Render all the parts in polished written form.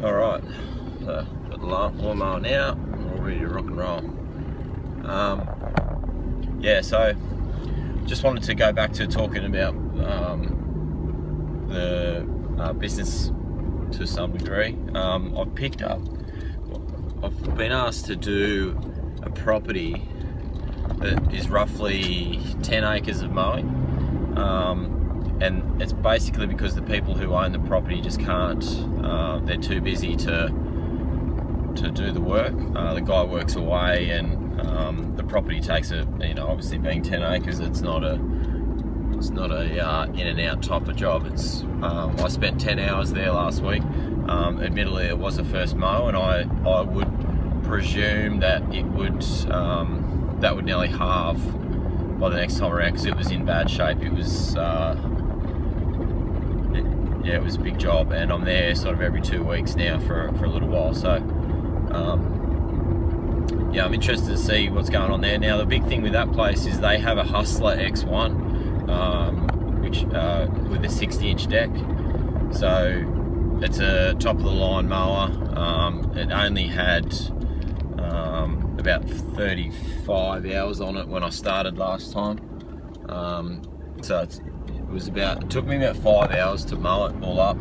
Alright, so got the lawnmower now, we're all ready to rock and roll. Yeah, so just wanted to go back to talking about the business to some degree. I've been asked to do a property that is roughly 10 acres of mowing, and it's basically because the people who own the property just can't, they're too busy to do the work. The guy works away, and the property takes obviously being 10 acres, it's not a in and out type of job. I spent 10 hours there last week. Admittedly, it was the first mow, and I would presume that it would nearly halve by the next time around, because it was in bad shape. It was it was a big job, and I'm there sort of every 2 weeks now for a little while. So yeah, I'm interested to see what's going on there. Now, the big thing with that place is they have a Hustler X1, which with a 60-inch deck. So it's a top of the line mower. It only had about 35 hours on it when I started last time. So it took me about 5 hours to mow it all up,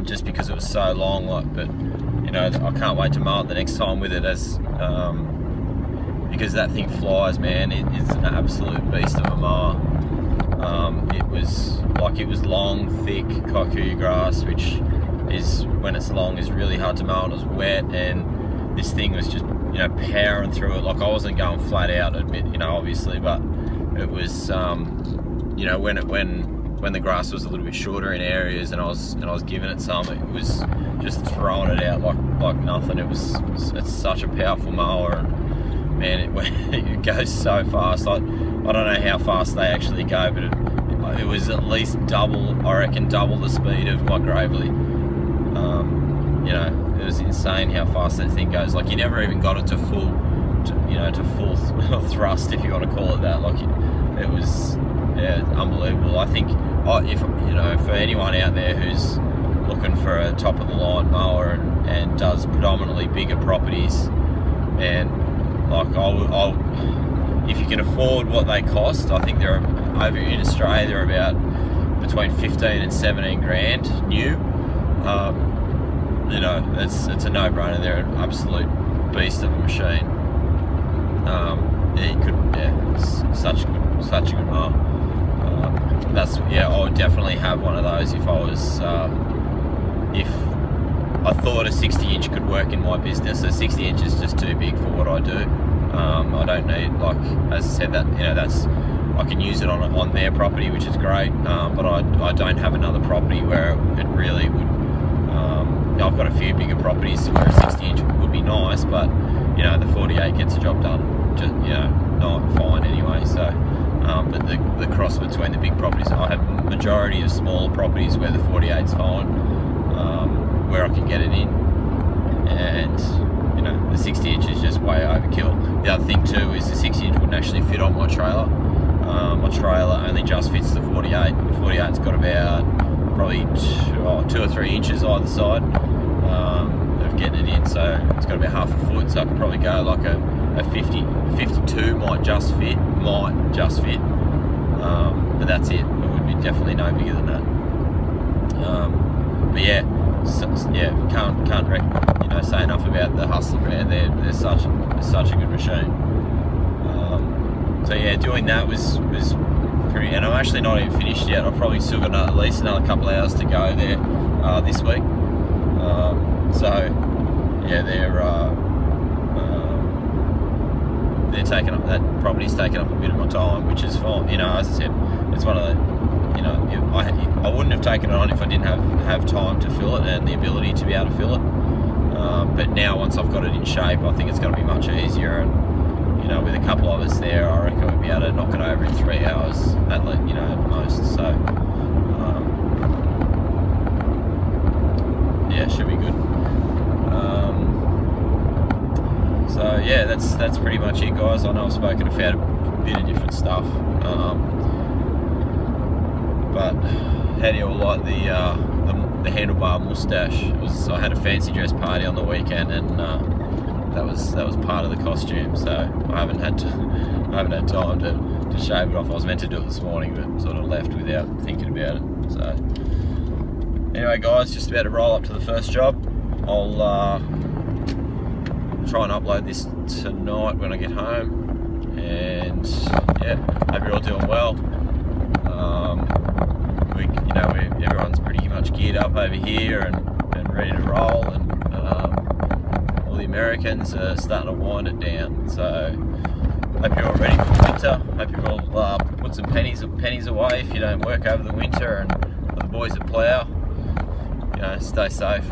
just because it was so long. But I can't wait to mow it the next time with it, because that thing flies, man. It is an absolute beast of a mower. It was long, thick kikuyu grass, which is, when it's long, is really hard to mow, and it was wet, and this thing was just powering through it. Like, I wasn't going flat out, obviously, but it was when the grass was a little bit shorter in areas, and I was giving it some, it was just throwing it out like nothing. It's such a powerful mower, and man, it goes so fast. I don't know how fast they actually go, but it was at least double the speed of my Gravely. It was insane how fast that thing goes. Like, you never even got it to full thrust, if you want to call it that. Like, it was, yeah, unbelievable. I think, for anyone out there who's looking for a top of the line mower and does predominantly bigger properties, and like, if you can afford what they cost, I think they're over in Australia, they're about between 15 and 17 grand new. It's a no-brainer. They're an absolute beast of a machine. Such a good mower. I would definitely have one of those if I thought a 60-inch could work in my business. A 60-inch is just too big for what I do. I don't need, like, as I said, I can use it on their property, which is great, but I don't have another property where it really would. I've got a few bigger properties where a 60-inch would be nice, but the 48 gets the job done, just not fine anyway. So, but the cross between the big properties, I have a majority of smaller properties where the 48's fine, where I can get it in, and the 60-inch is just way overkill. The other thing too is the 60-inch wouldn't actually fit on my trailer. My trailer only just fits the 48. The 48's got about probably 2 or 3 inches either side of getting it in, so it's got about half a foot. So I could probably go like a 52 might just fit, but that's it. It would be definitely no bigger than that. But yeah, can't say enough about the Hustler brand. They're such a good machine. So yeah, doing that was pretty, and I'm actually not even finished yet. I've probably still got at least another couple of hours to go there this week. So yeah, they're taking up, that property's taking up a bit of my time, which is fine. As I said, it's one of the, I wouldn't have taken it on if I didn't have time to fill it and the ability to be able to fill it. But now, once I've got it in shape, I think it's going to be much easier. And with a couple of us there, I reckon we'll be able to knock it over in 3 hours at most. So yeah, should be good. So yeah, that's pretty much it, guys. I know I've spoken about a bit of different stuff, but how do you all like the the handlebar mustache. I had a fancy dress party on the weekend, and that was part of the costume. So I haven't had time to shave it off. I was meant to do it this morning, but sort of left without thinking about it. So anyway, guys, just about to roll up to the first job. I'll try and upload this tonight when I get home, and yeah, hope you're all doing well. Everyone's pretty much geared up over here and ready to roll, and all the Americans are starting to wind it down. So hope you're all ready for winter. Hope you've all put some pennies away if you don't work over the winter, and for the boys that plough, stay safe.